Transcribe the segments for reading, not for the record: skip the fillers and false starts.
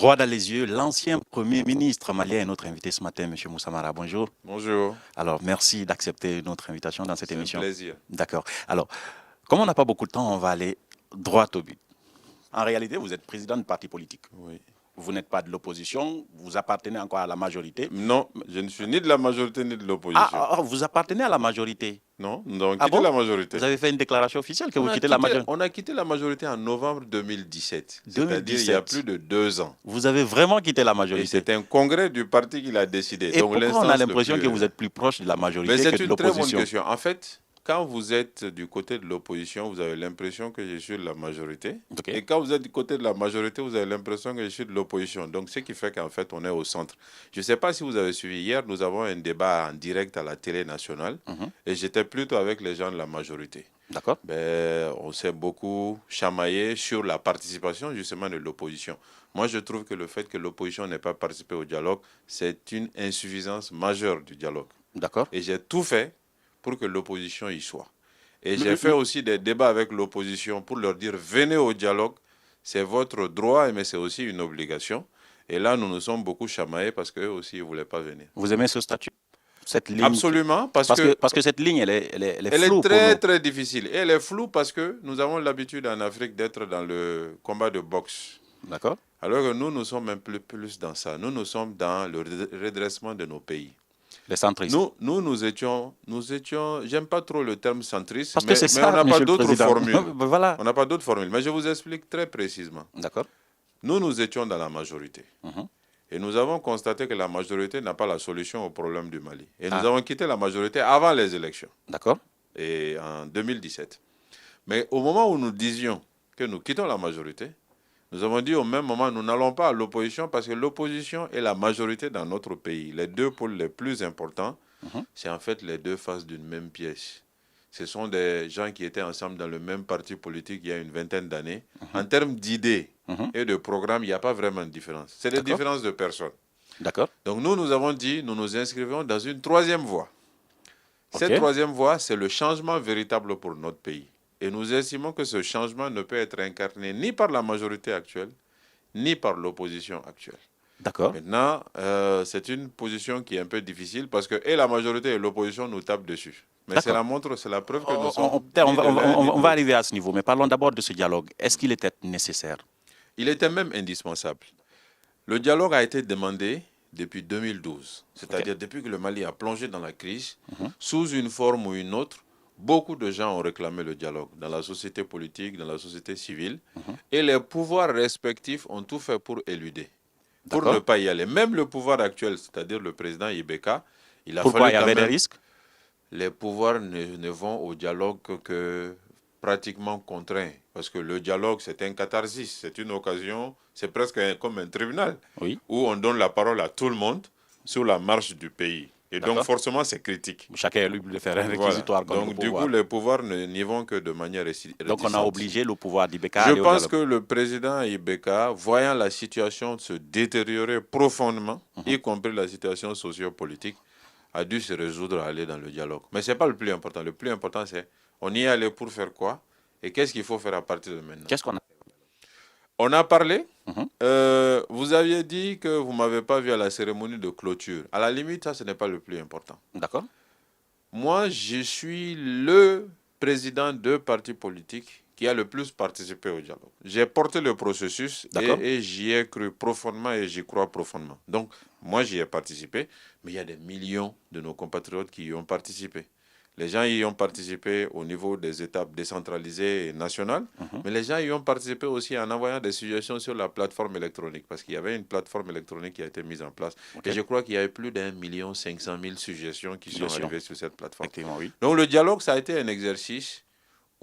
droit dans les yeux, l'ancien Premier ministre malien est notre invité ce matin, M. Moussa Mara. Bonjour. Bonjour. Alors, merci d'accepter notre invitation dans cette émission. C'est un plaisir. D'accord. Alors, comme on n'a pas beaucoup de temps, on va aller droit au but. En réalité, vous êtes président de parti politique. Oui. Vous n'êtes pas de l'opposition, vous appartenez encore à la majorité. Non, je ne suis ni de la majorité ni de l'opposition. Vous appartenez à la majorité. Non, nous avons quitté la majorité. Vous avez fait une déclaration officielle que vous quittez la majorité. On a quitté la majorité en novembre 2017. 2017. C'est-à-dire il y a plus de 2 ans. Vous avez vraiment quitté la Et majorité. c'est un congrès du parti qui l'a décidé. Et donc, pourquoi on a l'impression que vous êtes plus proche de la majorité que de l'opposition? C'est une très bonne question. En fait, quand vous êtes du côté de l'opposition, vous avez l'impression que je suis de la majorité. Okay. Et quand vous êtes du côté de la majorité, vous avez l'impression que je suis de l'opposition. Donc, ce qui fait qu'en fait, on est au centre. Je ne sais pas si vous avez suivi hier, nous avons un débat en direct à la télé nationale. Et j'étais plutôt avec les gens de la majorité. D'accord. On s'est beaucoup chamaillé sur la participation justement de l'opposition. Moi, je trouve que le fait que l'opposition n'ait pas participé au dialogue, c'est une insuffisance majeure du dialogue. D'accord. Et j'ai tout fait pour que l'opposition y soit. Et j'ai fait aussi des débats avec l'opposition pour leur dire, venez au dialogue, c'est votre droit, mais c'est aussi une obligation. Et là, nous nous sommes beaucoup chamaillés parce qu'eux aussi, ils ne voulaient pas venir. Vous aimez ce statut? Cette ligne? Absolument, parce que cette ligne, elle est floue. Elle est très, très difficile. Et elle est floue parce que nous avons l'habitude en Afrique d'être dans le combat de boxe. D'accord. Alors que nous sommes un peu plus dans ça. Nous sommes dans le redressement de nos pays. Les centristes. Nous étions, j'aime pas trop le terme centriste, parce que c'est mais ça, on n'a pas d'autres président. formules. Voilà. On n'a pas d'autres formules, mais je vous explique très précisément. D'accord. Nous étions dans la majorité. Et nous avons constaté que la majorité n'a pas la solution au problème du Mali. Et nous avons quitté la majorité avant les élections. D'accord. Et en 2017. Mais au moment où nous disions que nous quittons la majorité, nous avons dit au même moment, nous n'allons pas à l'opposition parce que l'opposition est la majorité dans notre pays. Les deux pôles les plus importants, c'est en fait les deux faces d'une même pièce. Ce sont des gens qui étaient ensemble dans le même parti politique il y a une vingtaine d'années. En termes d'idées et de programmes, il n'y a pas vraiment de différence. C'est des différences de personnes. D'accord. Donc nous avons dit, nous nous inscrivons dans une troisième voie. Cette troisième voie, c'est le changement véritable pour notre pays. Et nous estimons que ce changement ne peut être incarné ni par la majorité actuelle, ni par l'opposition actuelle. D'accord. Maintenant, c'est une position qui est un peu difficile parce que et la majorité et l'opposition nous tapent dessus. Mais c'est la montre, c'est la preuve que nous sommes... On va arriver à ce niveau, mais parlons d'abord de ce dialogue. Est-ce qu'il était nécessaire? Il était même indispensable. Le dialogue a été demandé depuis 2012, c'est-à-dire depuis que le Mali a plongé dans la crise, sous une forme ou une autre. Beaucoup de gens ont réclamé le dialogue dans la société politique, dans la société civile, et les pouvoirs respectifs ont tout fait pour éluder, pour ne pas y aller. Même le pouvoir actuel, c'est-à-dire le président Ibeka, il a Pourquoi fallu il y avait des risques? Les pouvoirs ne vont au dialogue que pratiquement contraints, parce que le dialogue, c'est un catharsis, c'est une occasion, c'est presque comme un tribunal, où on donne la parole à tout le monde sur la marche du pays. Et donc, forcément, c'est critique. Chacun est libre de faire un réquisitoire contre le pouvoir. Donc, du coup, les pouvoirs n'y vont que de manière réticente. Donc, on a obligé le pouvoir d'Ibeka à aller au dialogue. Je pense que le président Ibeka, voyant la situation se détériorer profondément, y compris la situation sociopolitique, a dû se résoudre à aller dans le dialogue. Mais ce n'est pas le plus important. Le plus important, c'est on y est allé pour faire quoi et qu'est-ce qu'il faut faire à partir de maintenant. Qu'est-ce qu'on a fait? On a parlé. Vous aviez dit que vous ne m'avez pas vu à la cérémonie de clôture. À la limite, ça, ce n'est pas le plus important. D'accord. Moi, je suis le président de parti politique qui a le plus participé au dialogue. J'ai porté le processus et j'y ai cru profondément et j'y crois profondément. Donc, moi, j'y ai participé, mais il y a des millions de nos compatriotes qui y ont participé. Les gens y ont participé au niveau des étapes décentralisées et nationales, mais les gens y ont participé aussi en envoyant des suggestions sur la plateforme électronique, parce qu'il y avait une plateforme électronique qui a été mise en place. Et je crois qu'il y avait plus d'1,5 million suggestions qui sont arrivées sur cette plateforme. Donc le dialogue, ça a été un exercice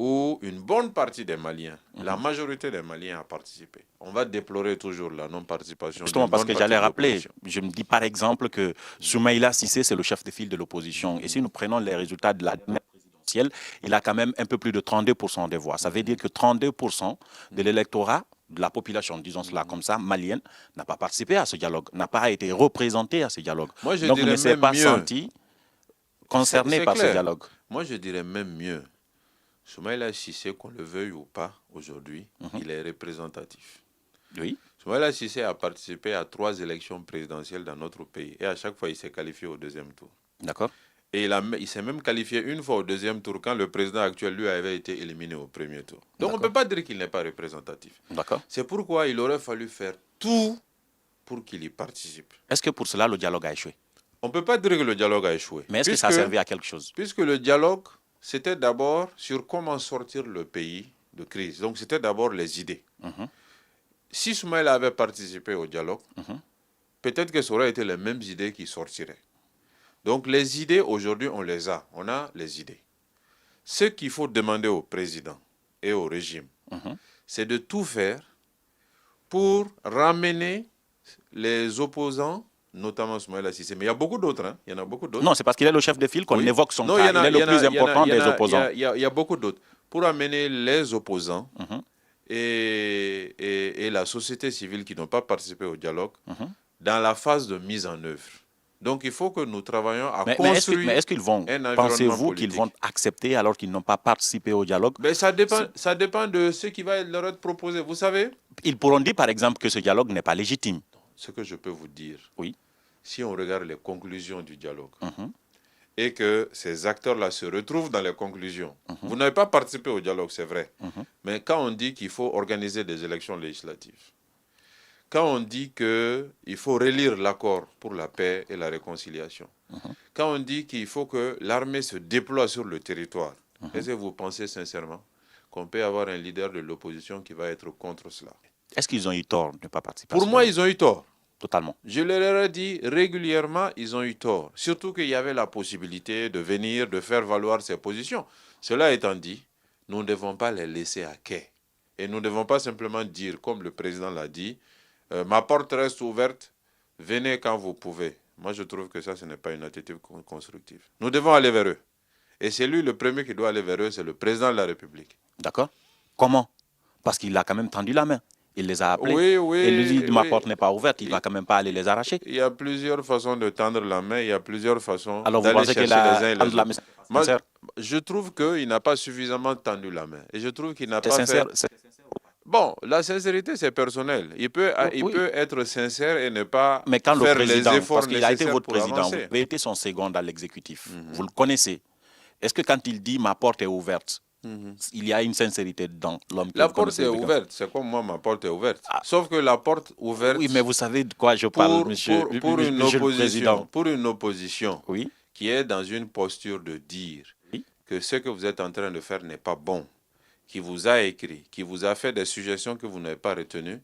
où une bonne partie des Maliens, la majorité des Maliens a participé. On va déplorer toujours la non-participation. Justement, parce que j'allais rappeler, je me dis par exemple que Soumaïla Cissé, c'est le chef de file de l'opposition. Et si nous prenons les résultats de la dernière présidentielle, il a quand même un peu plus de 32% des voix. Ça veut dire que 32% de l'électorat, de la population, disons cela comme ça, malienne, n'a pas participé à ce dialogue, n'a pas été représenté à ce dialogue. Donc, ne s'est pas senti concerné par ce dialogue. Moi, je dirais même mieux. Soumaïla Cissé, qu'on le veuille ou pas, aujourd'hui, il est représentatif. Oui. Soumaïla Cissé a participé à 3 élections présidentielles dans notre pays. Et à chaque fois, il s'est qualifié au deuxième tour. D'accord. Et il s'est même qualifié une fois au deuxième tour quand le président actuel, lui, avait été éliminé au premier tour. Donc on ne peut pas dire qu'il n'est pas représentatif. D'accord. C'est pourquoi il aurait fallu faire tout pour qu'il y participe. Est-ce que pour cela, le dialogue a échoué? On ne peut pas dire que le dialogue a échoué. Mais est-ce que ça a servi à quelque chose? Puisque le dialogue, c'était d'abord sur comment sortir le pays de crise. Donc c'était d'abord les idées. Si Soumaïla avait participé au dialogue, peut-être que ça aurait été les mêmes idées qui sortiraient. Donc les idées, aujourd'hui, on les a. On a les idées. Ce qu'il faut demander au président et au régime, c'est de tout faire pour ramener les opposants, notamment Soumaïla Cissé. Mais il y a beaucoup d'autres. Hein. Il y en a beaucoup d'autres. Non, c'est parce qu'il est le chef de file qu'on évoque son cas. Il est le plus important des opposants. Il y a beaucoup d'autres. Pour amener les opposants et la société civile qui n'ont pas participé au dialogue dans la phase de mise en œuvre. Donc, il faut que nous travaillions à construire. Mais est-ce qu'ils vont, pensez-vous qu'ils vont accepter alors qu'ils n'ont pas participé au dialogue? Ça dépend de ce qui va leur être proposé. Vous savez, ils pourront dire, par exemple, que ce dialogue n'est pas légitime. Ce que je peux vous dire, oui, si on regarde les conclusions du dialogue et que ces acteurs-là se retrouvent dans les conclusions, vous n'avez pas participé au dialogue, c'est vrai, mais quand on dit qu'il faut organiser des élections législatives, quand on dit qu'il faut relire l'accord pour la paix et la réconciliation, quand on dit qu'il faut que l'armée se déploie sur le territoire, est-ce que vous pensez sincèrement qu'on peut avoir un leader de l'opposition qui va être contre cela? Est-ce qu'ils ont eu tort de ne pas participer? Pour moi, ils ont eu tort. Totalement. Je leur ai dit régulièrement, ils ont eu tort. Surtout qu'il y avait la possibilité de venir, de faire valoir ces positions. Cela étant dit, nous ne devons pas les laisser à quai. Et nous ne devons pas simplement dire, comme le président l'a dit, ma porte reste ouverte, venez quand vous pouvez. Moi, je trouve que ça, ce n'est pas une attitude constructive. Nous devons aller vers eux. Et c'est lui le premier qui doit aller vers eux, c'est le président de la République. D'accord. Comment? Parce qu'il a quand même tendu la main. Il les a appelés. Et lui dit, ma porte n'est pas ouverte, il ne va quand même pas aller les arracher. Il y a plusieurs façons de tendre la main, il y a plusieurs façons d'aller chercher les uns et les autres. Moi, je trouve qu'il n'a pas suffisamment tendu la main. Et je trouve qu'il n'a pas sincère, fait... Bon, la sincérité, c'est personnel. Il peut être sincère et ne pas faire les efforts parce qu'il a été votre président, avancer. Vous avez été son second dans l'exécutif. Vous le connaissez. Est-ce que quand il dit « ma porte est ouverte », il y a une sincérité dans l'homme? La porte est ouverte, c'est comme moi, ma porte est ouverte. Sauf que la porte ouverte... Oui, mais vous savez de quoi je parle, monsieur le président. Pour une opposition oui, qui est dans une posture de dire que ce que vous êtes en train de faire n'est pas bon, qui vous a écrit, qui vous a fait des suggestions que vous n'avez pas retenues,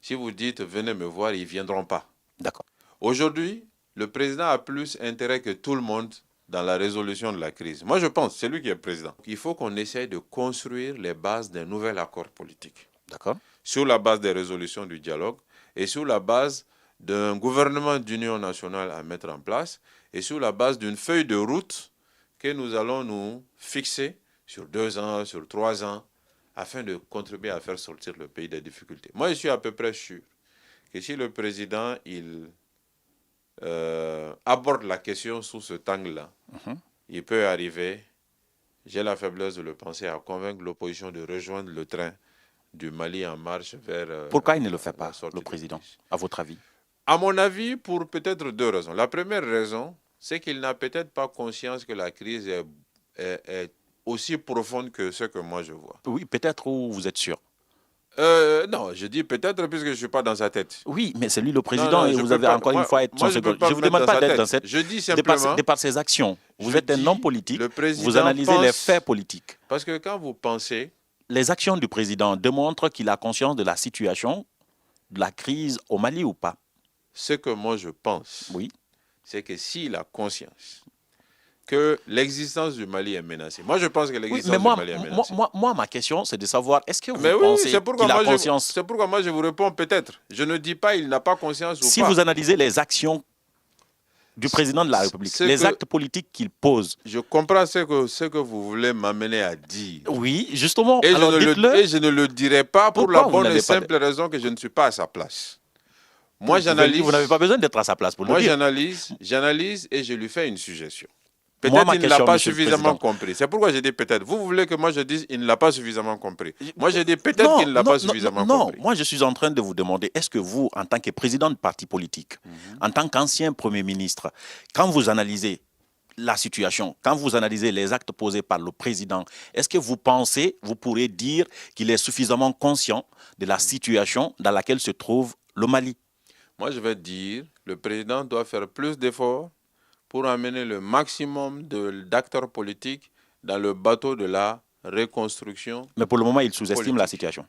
si vous dites « venez me voir », ils ne viendront pas. D'accord. Aujourd'hui, le président a plus intérêt que tout le monde dans la résolution de la crise. Moi, je pense, c'est lui qui est président. Il faut qu'on essaye de construire les bases d'un nouvel accord politique. D'accord. Sur la base des résolutions du dialogue et sur la base d'un gouvernement d'union nationale à mettre en place et sur la base d'une feuille de route que nous allons nous fixer sur 2 ans, sur 3 ans, afin de contribuer à faire sortir le pays des difficultés. Moi, je suis à peu près sûr que si le président, aborde la question sous ce angle-là, il peut arriver, j'ai la faiblesse de le penser, à convaincre l'opposition de rejoindre le train du Mali en marche vers... Pourquoi il ne le fait pas, le président, à votre avis? À mon avis, pour peut-être 2 raisons. La première raison, c'est qu'il n'a peut-être pas conscience que la crise est aussi profonde que ce que moi je vois. Oui, peut-être, ou vous êtes sûr? Non, je dis peut-être puisque je ne suis pas dans sa tête. Oui, mais c'est lui le président et vous avez encore une fois être son second. Je ne vous demande pas d'être dans cette... Je dis simplement... De par ses actions. Vous êtes un homme politique, vous analysez les faits politiques. Parce que quand vous pensez... Les actions du président démontrent qu'il a conscience de la situation, de la crise au Mali ou pas? Ce que moi je pense, oui, c'est que s'il a conscience que l'existence du Mali est menacée. Moi, je pense que l'existence du Mali est menacée. Moi, ma question, c'est de savoir, est-ce que vous pensez qu'il a conscience? C'est pourquoi moi, je vous réponds peut-être. Je ne dis pas qu'il n'a pas conscience ou pas. Si vous analysez les actions du président de la République, les actes politiques qu'il pose... Je comprends ce que vous voulez m'amener à dire. Oui, justement. Et, alors je ne le dirai pas pour la bonne et simple raison que je ne suis pas à sa place. Moi, j'analyse... Vous n'avez pas besoin d'être à sa place pour le dire. Moi, j'analyse et je lui fais une suggestion. Peut-être il ne l'a pas suffisamment compris. C'est pourquoi j'ai dit peut-être. Vous voulez que moi je dise il ne l'a pas suffisamment compris. Moi j'ai dit peut-être qu'il ne l'a pas suffisamment compris. Non, moi je suis en train de vous demander, est-ce que vous, en tant que président de parti politique, en tant qu'ancien Premier ministre, quand vous analysez la situation, quand vous analysez les actes posés par le président, est-ce que vous pensez, vous pourrez dire qu'il est suffisamment conscient de la situation dans laquelle se trouve le Mali? Moi je vais dire, le président doit faire plus d'efforts pour amener le maximum d'acteurs politiques dans le bateau de la reconstruction. Mais pour le moment, il sous-estime la situation.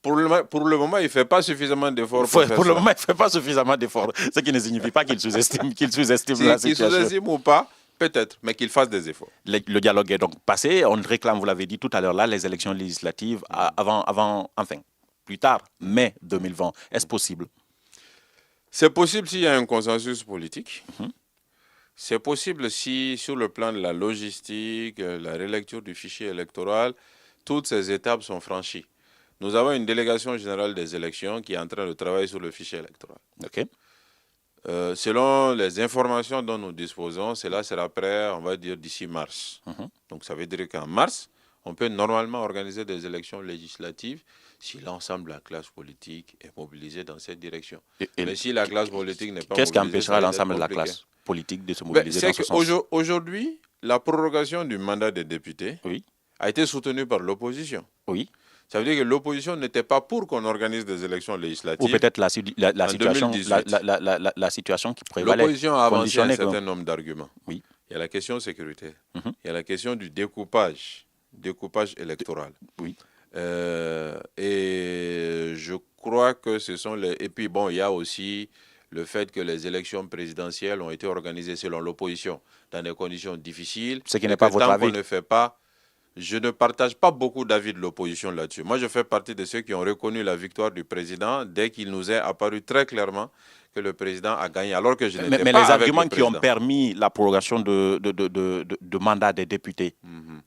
Pour le moment, il ne fait pas suffisamment d'efforts. Pour le moment, il ne fait pas suffisamment d'efforts. Ce qui ne signifie pas qu'il sous-estime la situation. Qu'il sous-estime ou pas, peut-être, mais qu'il fasse des efforts. Le dialogue est donc passé. On réclame, vous l'avez dit tout à l'heure, là, les élections législatives plus tard, mai 2020. Est-ce possible? C'est possible s'il y a un consensus politique. C'est possible si, sur le plan de la logistique, la relecture du fichier électoral, toutes ces étapes sont franchies. Nous avons une délégation générale des élections qui est en train de travailler sur le fichier électoral. Okay. Selon les informations dont nous disposons, cela sera prêt, on va dire, d'ici mars. Donc ça veut dire qu'en mars, on peut normalement organiser des élections législatives si l'ensemble de la classe politique est mobilisée dans cette direction. Mais si la classe politique n'est pas mobilisée... Qu'est-ce qui empêchera l'ensemble de la classe politique de se mobiliser dans ce sens? Aujourd'hui, la prorogation du mandat des députés a été soutenue par l'opposition. Oui. Ça veut dire que l'opposition n'était pas pour qu'on organise des élections législatives. Ou peut-être la situation qui prévalait. L'opposition a avancé un certain nombre d'arguments. Oui. Il y a la question sécuritaire. Il y a la question du découpage électoral. Oui. Et je crois que ce sont les... Et puis bon, il y a aussi le fait que les élections présidentielles ont été organisées selon l'opposition dans des conditions difficiles. Ce qui n'est pas votre avis. Tant qu'on ne fait pas... Je ne partage pas beaucoup d'avis de l'opposition là-dessus. Moi, je fais partie de ceux qui ont reconnu la victoire du président dès qu'il nous est apparu très clairement que le président a gagné, alors que je n'étais pas avec le président. Mais les arguments qui ont permis la prorogation de mandat des députés,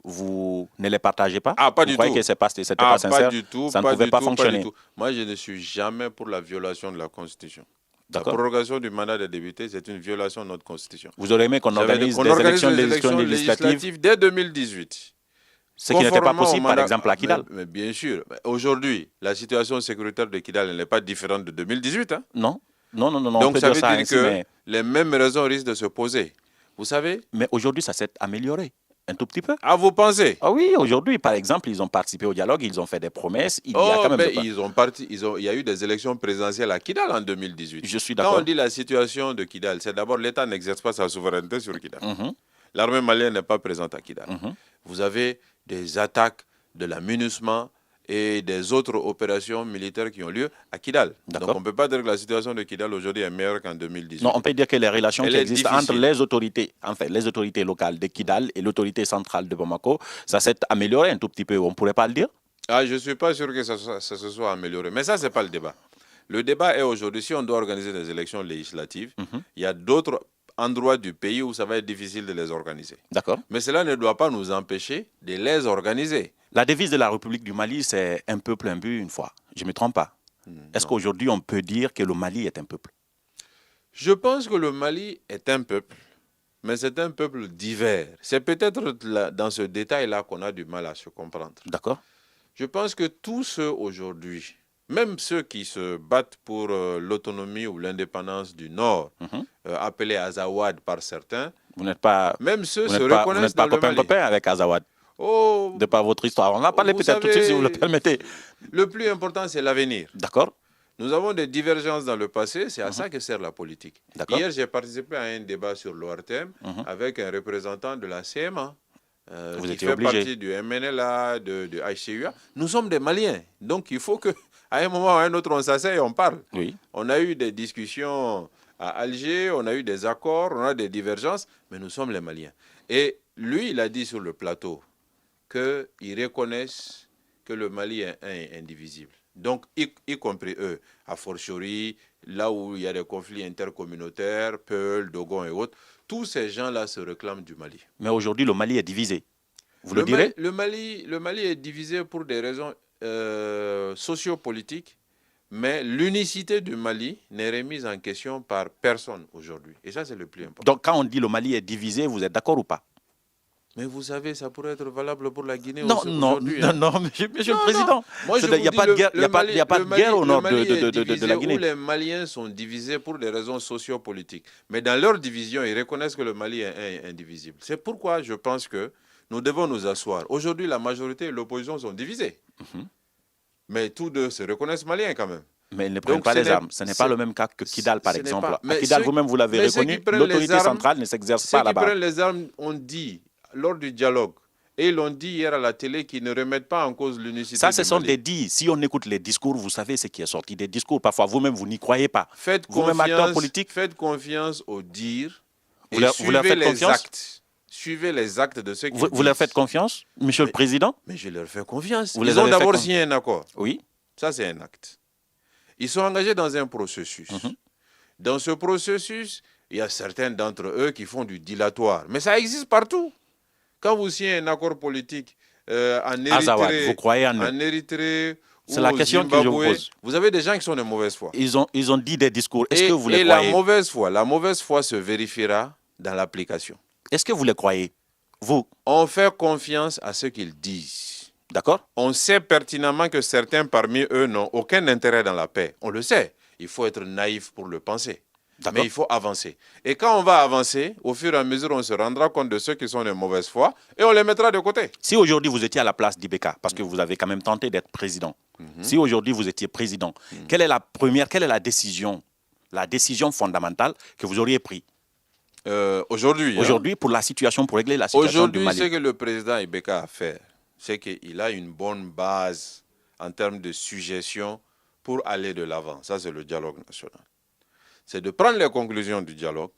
vous ne les partagez pas? Pas du tout. Vous croyez que c'était pas sincère? Pas du tout. Ça ne pouvait pas fonctionner? Pas du tout. Moi, je ne suis jamais pour la violation de la Constitution. La D'accord. prorogation du mandat des députés, c'est une violation de notre Constitution. Vous aurez aimé qu'on organise des élections législatives dès 2018. Ce qui n'était pas possible, par exemple, à Kidal. Mais bien sûr. Aujourd'hui, la situation sécuritaire de Kidal n'est pas différente de 2018. Hein? Non. Donc, ça veut dire que les mêmes raisons risquent de se poser. Vous savez? Mais aujourd'hui, ça s'est amélioré un tout petit peu. Ah, vous pensez? Ah oui, aujourd'hui, par exemple, ils ont participé au dialogue, ils ont fait des promesses. Il y a quand même il y a eu des élections présidentielles à Kidal en 2018. Je suis d'accord. Quand on dit la situation de Kidal, c'est d'abord l'État n'exerce pas sa souveraineté sur Kidal. L'armée malienne n'est pas présente à Kidal. Vous avez des attaques de la MINUSMA et des autres opérations militaires qui ont lieu à Kidal. Donc on ne peut pas dire que la situation de Kidal aujourd'hui est meilleure qu'en 2018. Non, on peut dire que les relations qui existent entre les autorités locales de Kidal et l'autorité centrale de Bamako, ça s'est amélioré un tout petit peu, on ne pourrait pas le dire? Je ne suis pas sûr que ça se soit amélioré. Mais ça, ce n'est pas le débat. Le débat est aujourd'hui, si on doit organiser des élections législatives, il y a d'autres endroits du pays où ça va être difficile de les organiser. D'accord. Mais cela ne doit pas nous empêcher de les organiser. La devise de la République du Mali, c'est un peuple, un but, une foi. Je ne me trompe pas. Est-ce qu'aujourd'hui, on peut dire que le Mali est un peuple? Je pense que le Mali est un peuple, mais c'est un peuple divers. C'est peut-être dans ce détail-là qu'on a du mal à se comprendre. D'accord. Je pense que tous ceux aujourd'hui, même ceux qui se battent pour l'autonomie ou l'indépendance du Nord, appelés Azawad par certains, même ceux se reconnaissent dans le Mali. Vous n'êtes pas copain avec Azawad, de par votre histoire. On en a parlé peut-être tout de suite, si vous le permettez. Le plus important, c'est l'avenir. D'accord. Nous avons des divergences dans le passé, c'est à ça que sert la politique. Hier, j'ai participé à un débat sur l'ORTM avec un représentant de la CMA. Qui fait partie du MNLA, de HCUA. Nous sommes des Maliens, donc il faut qu'à un moment ou à un autre, on s'asseye et on parle. Oui. On a eu des discussions à Alger, on a eu des accords, on a des divergences, mais nous sommes les Maliens. Et lui, il a dit sur le plateau qu'ils reconnaissent que le Mali est indivisible. Donc, y compris eux, a fortiori, là où il y a des conflits intercommunautaires, Peul, Dogon et autres, tous ces gens-là se réclament du Mali. Mais aujourd'hui, le Mali est divisé. Vous le direz? Le Mali est divisé pour des raisons sociopolitiques, mais l'unicité du Mali n'est remise en question par personne aujourd'hui. Et ça, c'est le plus important. Donc, quand on dit le Mali est divisé, vous êtes d'accord ou pas? Mais vous savez, ça pourrait être valable pour la Guinée Non, aussi non, aujourd'hui. non, non, monsieur le Président. Il Il n'y a pas de guerre, il y a pas de guerre au nord de la Guinée. Où les Maliens sont divisés pour des raisons sociopolitiques. Mais dans leur division, ils reconnaissent que le Mali est indivisible. C'est pourquoi je pense que nous devons nous asseoir. Aujourd'hui, la majorité et l'opposition sont divisés. Mais tous deux se reconnaissent Maliens quand même. Mais ils ne prennent pas les armes. Ce n'est pas le même cas que Kidal, par exemple. À Kidal, vous-même, vous l'avez reconnu, l'autorité centrale ne s'exerce pas là-bas. Ceux qui prennent les armes ont dit, lors du dialogue, et ils l'ont dit hier à la télé, qu'ils ne remettent pas en cause l'unicité du Mali. Ça, ce sont des dits. Si on écoute les discours, vous savez ce qui est sorti des discours. Parfois, vous-même, vous n'y croyez pas. Faites confiance aux dires et suivez les actes. Suivez les actes de ceux qui vous leur faites confiance, monsieur le Président? Mais je leur fais confiance. Ils ont d'abord signé un accord. Oui. Ça, c'est un acte. Ils sont engagés dans un processus. Dans ce processus, il y a certains d'entre eux qui font du dilatoire. Mais ça existe partout. Quand vous signez un accord politique en Érythrée, c'est la question que je vous pose. Vous avez des gens qui sont de mauvaise foi. Ils ont dit des discours. Est-ce que vous les croyez? La mauvaise foi se vérifiera dans l'application. Est-ce que vous les croyez? Vous? On fait confiance à ce qu'ils disent. D'accord? On sait pertinemment que certains parmi eux n'ont aucun intérêt dans la paix. On le sait. Il faut être naïf pour le penser. Mais il faut avancer. Et quand on va avancer, au fur et à mesure, on se rendra compte de ceux qui sont de mauvaise foi et on les mettra de côté. Si aujourd'hui vous étiez à la place d'Ibeka, parce que vous avez quand même tenté d'être président, si aujourd'hui vous étiez président, quelle est la décision fondamentale que vous auriez prise aujourd'hui pour la situation, pour régler la situation du Mali? Aujourd'hui, ce que le président Ibeka a fait, c'est qu'il a une bonne base en termes de suggestions pour aller de l'avant. Ça, c'est le dialogue national. C'est de prendre les conclusions du dialogue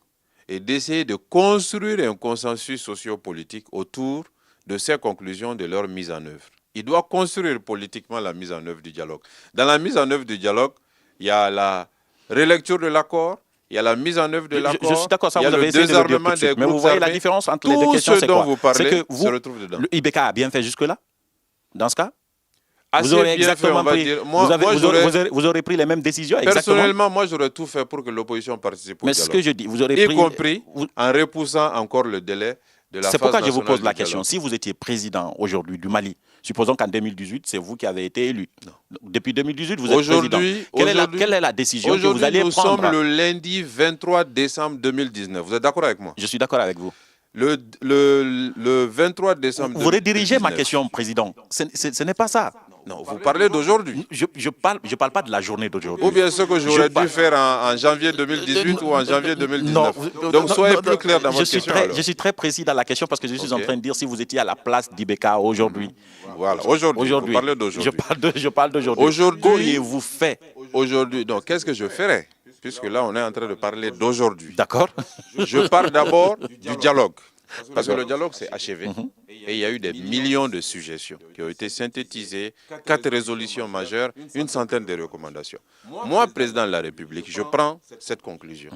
et d'essayer de construire un consensus sociopolitique autour de ces conclusions, de leur mise en œuvre. Il doit construire politiquement la mise en œuvre du dialogue. Dans la mise en œuvre du dialogue, il y a la relecture de l'accord, il y a la mise en œuvre de l'accord, je suis d'accord, ça vous avez essayé de le dire tout de suite. Mais vous voyez la différence entre les deux questions, c'est quoi? C'est que vous, le Ibeka a bien fait jusque-là, dans ce cas? Vous aurez exactement pris, vous aurez pris les mêmes décisions. Personnellement, moi, j'aurais tout fait pour que l'opposition participe au dialogue. Mais ce que je dis, vous aurez pris... Y compris en repoussant encore le délai de la phase nationale. C'est pourquoi je vous pose la question. Si vous étiez président aujourd'hui du Mali, supposons qu'en 2018, c'est vous qui avez été élu. Non. Depuis 2018, vous êtes président. Quelle est la décision que vous allez prendre? Nous sommes le lundi 23 décembre 2019. Vous êtes d'accord avec moi? Je suis d'accord avec vous. Le 23 décembre 2019. Vous redirigez ma question, président. Ce n'est pas ça. Non, vous parlez d'aujourd'hui. Je parle pas de la journée d'aujourd'hui. Ou bien ce que j'aurais dû faire en janvier 2018 ou en janvier 2019. Non, donc soyez plus clair dans votre question. Je suis très précis dans la question parce que je suis en train de dire si vous étiez à la place d'Ibeka aujourd'hui. Voilà, aujourd'hui. Vous parlez d'aujourd'hui. Je parle d'aujourd'hui. Aujourd'hui. Qu'auriez-vous fait? Aujourd'hui. Donc, qu'est-ce que je ferais? Puisque là, on est en train de parler d'aujourd'hui. D'accord. Je parle d'abord du dialogue. Parce que le dialogue s'est achevé et il y a eu des millions de suggestions qui ont été synthétisées, 4 résolutions majeures, une centaine de recommandations. Moi, président de la République, je prends cette conclusion.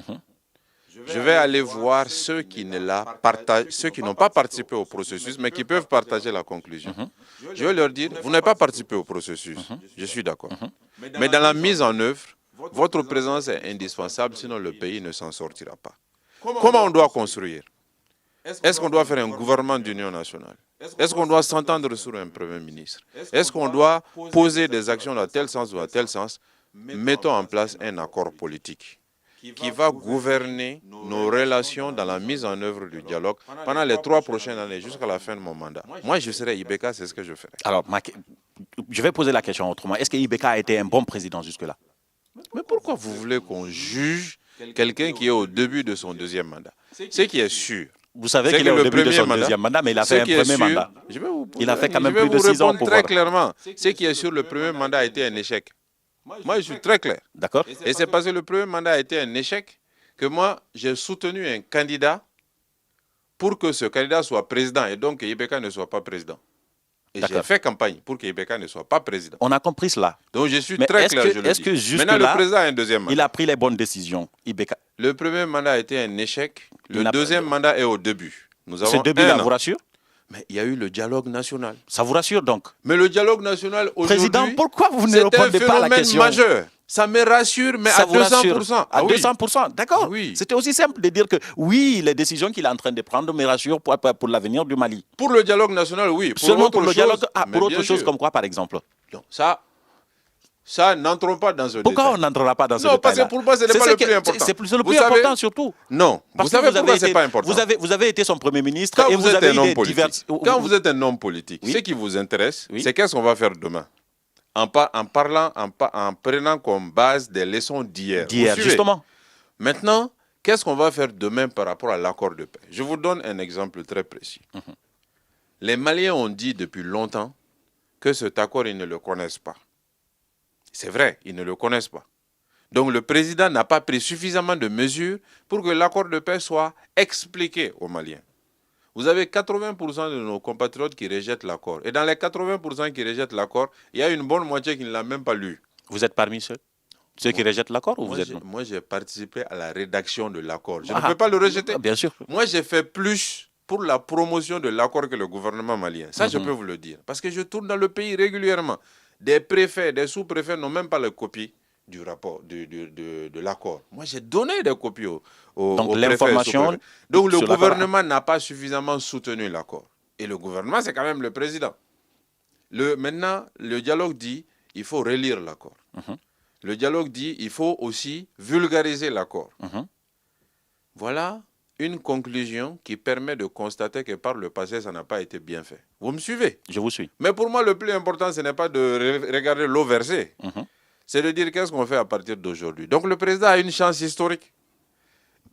Je vais aller voir ceux qui n'ont pas participé au processus, mais qui peuvent partager la conclusion. Je vais leur dire, vous n'avez pas participé au processus, je suis d'accord. Mais dans la mise en œuvre, votre présence est indispensable, sinon le pays ne s'en sortira pas. Comment on doit construire? Est-ce qu'on doit faire un gouvernement d'union nationale? Est-ce qu'on doit s'entendre sur un premier ministre? Est-ce qu'on doit poser des actions dans tel sens ou dans tel sens? Mettons en place un accord politique qui va gouverner nos relations dans la mise en œuvre du dialogue pendant les 3 prochaines années jusqu'à la fin de mon mandat. Moi, je serais Ibeka, c'est ce que je ferais. Alors, je vais poser la question autrement. Est-ce que Ibeka a été un bon président jusque-là? Mais pourquoi vous voulez qu'on juge quelqu'un qui est au début de son 2e mandat? Ce qui est sûr. Vous savez qu'il est au début de son 2e mandat, mais il a fait un premier mandat. Il a fait quand même plus de 6 ans pour très clairement. Ce qui est sûr, le premier mandat a été un échec. Moi, je suis très clair. D'accord. Et c'est parce que le premier mandat a été un échec que moi, j'ai soutenu un candidat pour que ce candidat soit président et donc que Ibeka ne soit pas président. Et j'ai fait campagne pour que Ibeka ne soit pas président. On a compris cela. Donc je suis très clair, je le dis. Maintenant, le président a un 2e mandat. Il a pris les bonnes décisions, Ibeka. Le premier mandat a été un échec. Le 2e mandat est au début. Ce début-là vous rassure? Mais il y a eu le dialogue national. Ça vous rassure donc? Mais le dialogue national aujourd'hui, Président, pourquoi vous ne répondez pas à la question? Majeur. Ça me rassure, mais ça à vous rassure 200%. À 200%, d'accord. Oui. C'était aussi simple de dire que oui, les décisions qu'il est en train de prendre me rassurent pour l'avenir du Mali. Pour le dialogue national, oui. Pour Seulement pour le dialogue, mais pour autre bien chose sûr. comme quoi, par exemple? Non, ça n'entrons pas dans ce Pourquoi détail. on n'entrera pas dans ce Non, détail-là? parce que pour moi, ce n'est pas le plus important. C'est le plus important surtout. Non, Parce vous savez pourquoi ce été, n'est pas important. vous avez été son Premier ministre Quand et vous vous êtes avez un homme eu politique, divers... quand vous êtes un homme politique, Oui. ce qui vous intéresse, Oui. c'est qu'est-ce qu'on va faire demain. En prenant comme base des leçons d'hier. D'hier, justement. Maintenant, qu'est-ce qu'on va faire demain par rapport à l'accord de paix? Je vous donne un exemple très précis. Les Maliens ont dit depuis longtemps que cet accord, ils ne le connaissent pas. C'est vrai, ils ne le connaissent pas. Donc le président n'a pas pris suffisamment de mesures pour que l'accord de paix soit expliqué aux Maliens. Vous avez 80% de nos compatriotes qui rejettent l'accord. Et dans les 80% qui rejettent l'accord, il y a une bonne moitié qui ne l'a même pas lu. Vous êtes parmi ceux qui rejettent l'accord ou vous êtes... Moi, j'ai participé à la rédaction de l'accord. Je ne peux pas le rejeter. Bien sûr. Moi, j'ai fait plus pour la promotion de l'accord que le gouvernement malien. Ça, je peux vous le dire. Parce que je tourne dans le pays régulièrement. Des préfets, des sous-préfets n'ont même pas la copie du rapport, de l'accord. Moi, j'ai donné des copies aux l'information. Donc, le gouvernement n'a pas suffisamment soutenu l'accord. Et le gouvernement, c'est quand même le président. Maintenant, le dialogue dit il faut relire l'accord. Le dialogue dit il faut aussi vulgariser l'accord. Voilà une conclusion qui permet de constater que par le passé, ça n'a pas été bien fait. Vous me suivez? Je vous suis. Mais pour moi, le plus important, ce n'est pas de regarder l'eau versée. C'est de dire qu'est-ce qu'on fait à partir d'aujourd'hui. Donc le président a une chance historique.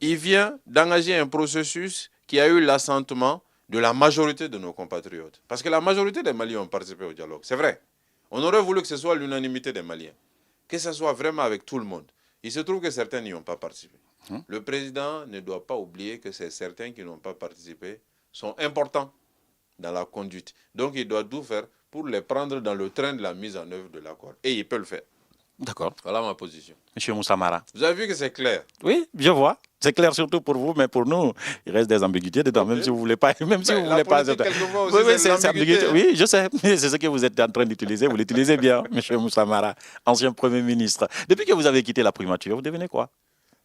Il vient d'engager un processus qui a eu l'assentement de la majorité de nos compatriotes. Parce que la majorité des Maliens ont participé au dialogue. C'est vrai. On aurait voulu que ce soit l'unanimité des Maliens. Que ce soit vraiment avec tout le monde. Il se trouve que certains n'y ont pas participé. Le président ne doit pas oublier que ces certains qui n'ont pas participé sont importants dans la conduite. Donc il doit tout faire pour les prendre dans le train de la mise en œuvre de l'accord. Et il peut le faire. D'accord. Voilà ma position. Monsieur Moussa Mara. Vous avez vu que c'est clair? Oui, je vois. C'est clair surtout pour vous, mais pour nous, il reste des ambiguïtés dedans, même si vous ne voulez pas. Même si vous voulez pas. Oui, c'est ambiguïté. Oui, je sais. C'est ce que vous êtes en train d'utiliser. Vous l'utilisez bien, monsieur Moussa Mara, ancien Premier ministre. Depuis que vous avez quitté la primature, vous devenez quoi?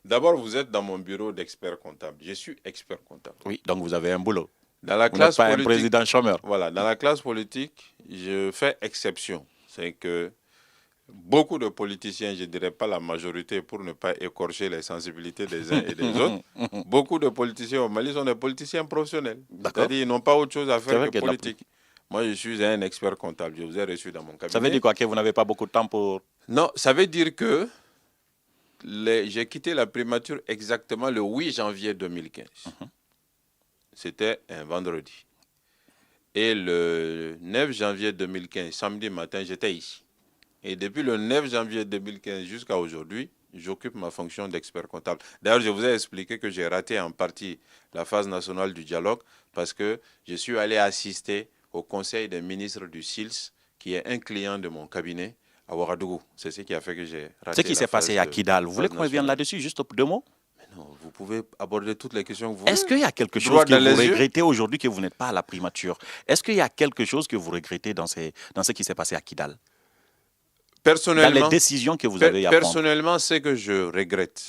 D'abord, vous êtes dans mon bureau d'expert comptable. Je suis expert comptable. Oui, donc vous avez un boulot. Dans la classe vous n'êtes pas politique, un président chômeur. Voilà, dans la classe politique, je fais exception. C'est que beaucoup de politiciens, je ne dirais pas la majorité pour ne pas écorcher les sensibilités des uns et des autres, beaucoup de politiciens au Mali sont des politiciens professionnels. C'est-à-dire qu'ils n'ont pas autre chose à faire que politique. Moi, je suis un expert comptable. Je vous ai reçu dans mon cabinet. Ça veut dire quoi? Que vous n'avez pas beaucoup de temps pour... Non, ça veut dire que j'ai quitté la primature exactement le 8 janvier 2015. C'était un vendredi. Et le 9 janvier 2015, samedi matin, j'étais ici. Et depuis le 9 janvier 2015 jusqu'à aujourd'hui, j'occupe ma fonction d'expert comptable. D'ailleurs, je vous ai expliqué que j'ai raté en partie la phase nationale du dialogue parce que je suis allé assister au conseil des ministres du SILS, qui est un client de mon cabinet à Ouagadougou. C'est ce qui a fait que j'ai raté. Ce qui s'est passé à Kidal, vous voulez qu'on revienne là-dessus, juste 2 mots? Non, vous pouvez aborder toutes les questions que vous voulez. Est-ce qu'il y a quelque chose que vous regrettez aujourd'hui que vous n'êtes pas à la primature? Est-ce qu'il y a quelque chose que vous regrettez dans ce qui s'est passé à Kidal? Personnellement, dans les décisions que vous avez à prendre. Personnellement, ce que je regrette,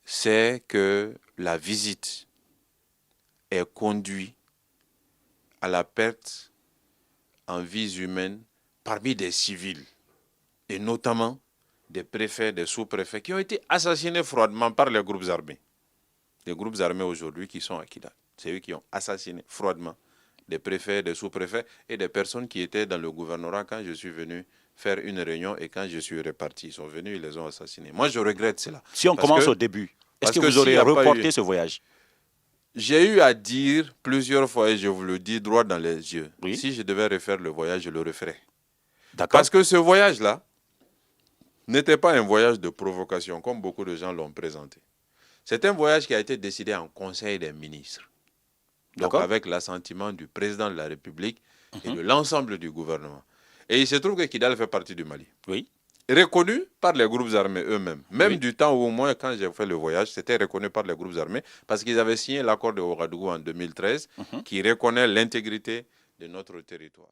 c'est que la visite ait conduit à la perte en vies humaines parmi des civils, et notamment des préfets, des sous-préfets, qui ont été assassinés froidement par les groupes armés. Les groupes armés aujourd'hui qui sont à Kidal. C'est eux qui ont assassiné froidement des préfets, des sous-préfets et des personnes qui étaient dans le gouvernorat quand je suis venu faire une réunion et quand je suis reparti. Ils sont venus, ils les ont assassinés. Moi, je regrette cela. Si on commence au début, est-ce que vous aurez reporté ce voyage? J'ai eu à dire plusieurs fois, et je vous le dis droit dans les yeux, oui. Si je devais refaire le voyage, je le referais. D'accord. Parce que ce voyage-là n'était pas un voyage de provocation, comme beaucoup de gens l'ont présenté. C'est un voyage qui a été décidé en Conseil des ministres. Donc avec l'assentiment du président de la République et de l'ensemble du gouvernement. Et il se trouve que Kidal fait partie du Mali. Oui. Reconnu par les groupes armés eux-mêmes. Même du temps où, au moins, quand j'ai fait le voyage, c'était reconnu par les groupes armés parce qu'ils avaient signé l'accord de Ouagadougou en 2013 qui reconnaît l'intégrité de notre territoire.